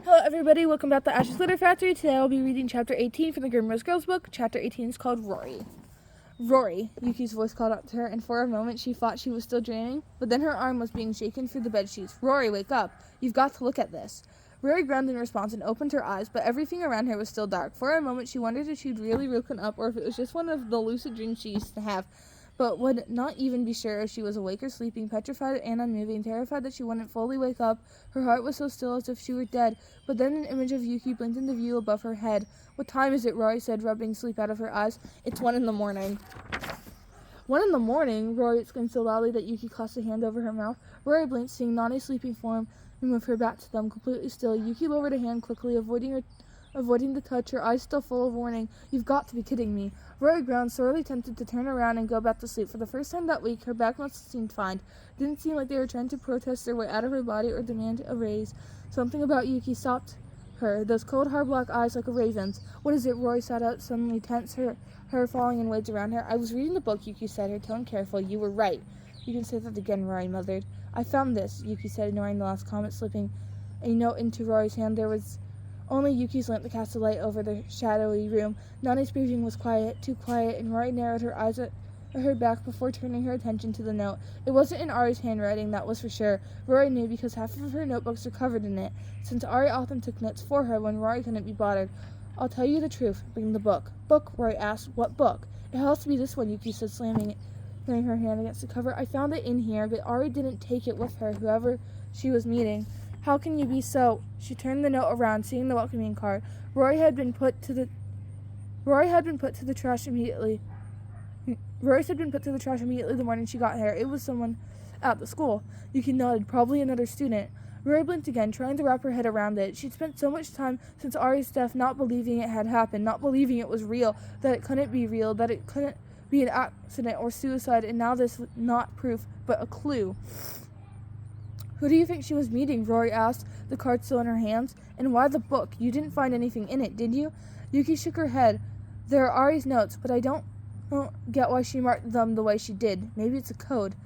Hello everybody, welcome back to Ash's Litter Factory. Today I'll be reading chapter 18 from the Grimrose Girls book. Chapter 18 is called Rory. Rory, Yuki's voice called out to her, and for a moment she thought she was still dreaming, but then her arm was being shaken through the bedsheets. Rory, wake up. You've got to look at this. Rory groaned in response and opened her eyes, but everything around her was still dark. For a moment she wondered if she'd really woken up or if it was just one of the lucid dreams she used to have, but would not even be sure if she was awake or sleeping, petrified and unmoving, terrified that she wouldn't fully wake up. Her heart was so still as if she were dead, but then an image of Yuki blinked into view above her head. "What time is it?" Rory said, rubbing sleep out of her eyes. "It's 1 a.m. 1 a.m, Rory exclaimed so loudly that Yuki clasped a hand over her mouth. Rory blinked, seeing Nani's sleeping form, and moved her back to them, completely still. Yuki lowered a hand quickly, avoiding the touch, her eyes still full of warning. "You've got to be kidding me." Rory groaned, sorely tempted to turn around and go back to sleep. For the first time that week, her back muscles seemed fine. It didn't seem like they were trying to protest their way out of her body or demand a raise. Something about Yuki stopped her, those cold, hard black eyes like a raven's. "What is it?" Rory sat up, suddenly tense, her hair falling in waves around her. "I was reading the book," Yuki said, her tone careful. "You were right." "You can say that again," Rory mothered. "I found this," Yuki said, ignoring the last comment, slipping a note into Rory's hand. There was only Yuki's lamp that cast a light over the shadowy room. Nani's breathing was quiet, too quiet, and Rory narrowed her eyes at her back before turning her attention to the note. It wasn't in Ari's handwriting, that was for sure. Rory knew because half of her notebooks were covered in it, since Ari often took notes for her when Rory couldn't be bothered. "I'll tell you the truth. Bring the book." "Book?" Rory asked. "What book?" "It has to be this one," Yuki said, slamming her hand against the cover. "I found it in here, but Ari didn't take it with her, whoever she was meeting." "How can you be so—" She turned the note around, seeing the welcoming card. Rory had been put to the trash immediately. Rory had been put to the trash immediately the morning she got here. It was someone at the school. Yuki nodded. "Probably another student." Rory blinked again, trying to wrap her head around it. She'd spent so much time since Ari's death not believing it had happened, not believing it was real, that it couldn't be real, that it couldn't be an accident or suicide, and now this was not proof, but a clue. "Who do you think she was meeting?" Rory asked, the card still in her hands. "And why the book? You didn't find anything in it, did you?" Yuki shook her head. "There are Ari's notes, but I don't get why she marked them the way she did. Maybe it's a code."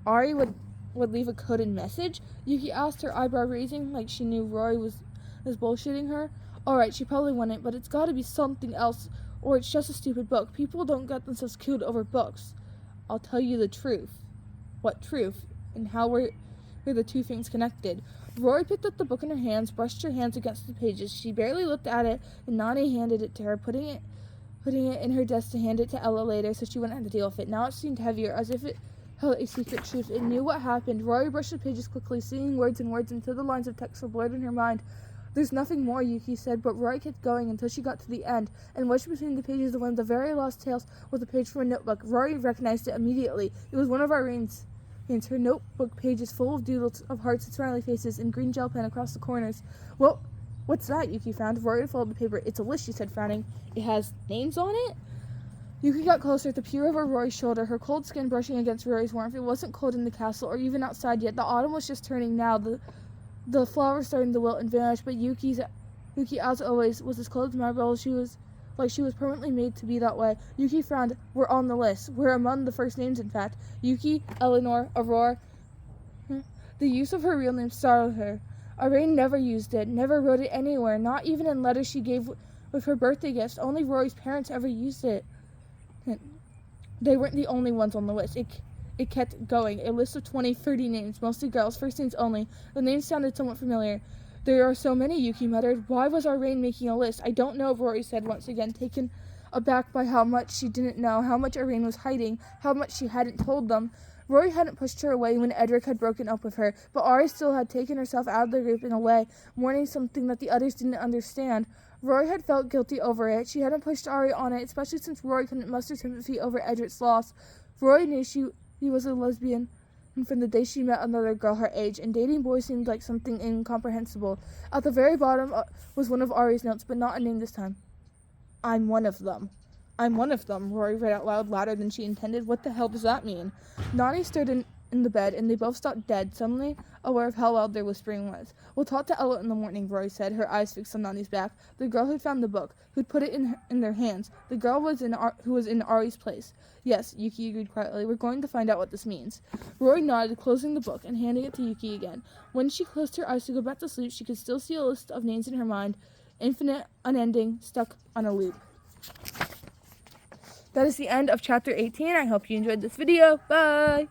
"Ari would leave a coded message?" Yuki asked, her eyebrow raising, like she knew Rory was bullshitting her. "All right, she probably wouldn't, but it's got to be something else, or it's just a stupid book. People don't get themselves killed over books." "I'll tell you the truth." "What truth? And how were the two things connected?" Rory picked up the book in her hands, brushed her hands against the pages. She barely looked at it, and Nani handed it to her, putting it in her desk to hand it to Ella later so she wouldn't have to deal with it. Now it seemed heavier, as if it held a secret truth. It knew what happened. Rory brushed the pages quickly, seeing words and words until the lines of text were blurred in her mind. "There's nothing more," Yuki said, but Rory kept going until she got to the end, and wedged between the pages of one of the very last tales was a page from a notebook. Rory recognized it immediately. It was one of Irene's. Her notebook pages full of doodles of hearts and smiley faces and green gel pen across the corners. "Well, what's that?" Yuki found. Rory folded the paper. "It's a list," she said, frowning. "It has names on it?" Yuki got closer, to peer over Rory's shoulder, her cold skin brushing against Rory's warmth. It wasn't cold in the castle, or even outside yet. The autumn was just turning now, the flowers starting to wilt and vanish, but Yuki, as always, was as cold as marble. She was permanently made to be that way. Yuki frowned. "We're on the list. We're among the first names, in fact. Yuki, Eleanor, Aurora." The use of her real name startled her. Irene never used it, never wrote it anywhere, not even in letters she gave with her birthday gifts. Only Rory's parents ever used it. They weren't the only ones on the list. It kept going. A list of 20, 30 names, mostly girls, first names only. The names sounded somewhat familiar. "There are so many," Yuki muttered. "Why was Irene making a list?" "I don't know," Rory said once again, taken aback by how much she didn't know, how much Irene was hiding, how much she hadn't told them. Rory hadn't pushed her away when Edric had broken up with her, but Ari still had taken herself out of the group in a way, mourning something that the others didn't understand. Rory had felt guilty over it. She hadn't pushed Ari on it, especially since Rory couldn't muster sympathy over Edric's loss. Rory knew he was a lesbian from the day she met another girl her age, and dating boys seemed like something incomprehensible. At the very bottom was one of Ari's notes, but not a name this time. "I'm one of them." "I'm one of them," Rory read out loud, louder than she intended. "What the hell does that mean?" Nani stirred in the bed, and they both stopped dead, suddenly aware of how loud their whispering was. "We'll talk to Ella in the morning," Rory said, her eyes fixed on Nani's back. The girl who'd found the book, who'd put it in their hands. The girl who was in Ari's place. "Yes," Yuki agreed quietly. "We're going to find out what this means." Rory nodded, closing the book and handing it to Yuki again. When she closed her eyes to go back to sleep, she could still see a list of names in her mind. Infinite, unending, stuck on a loop. That is the end of chapter 18. I hope you enjoyed this video. Bye!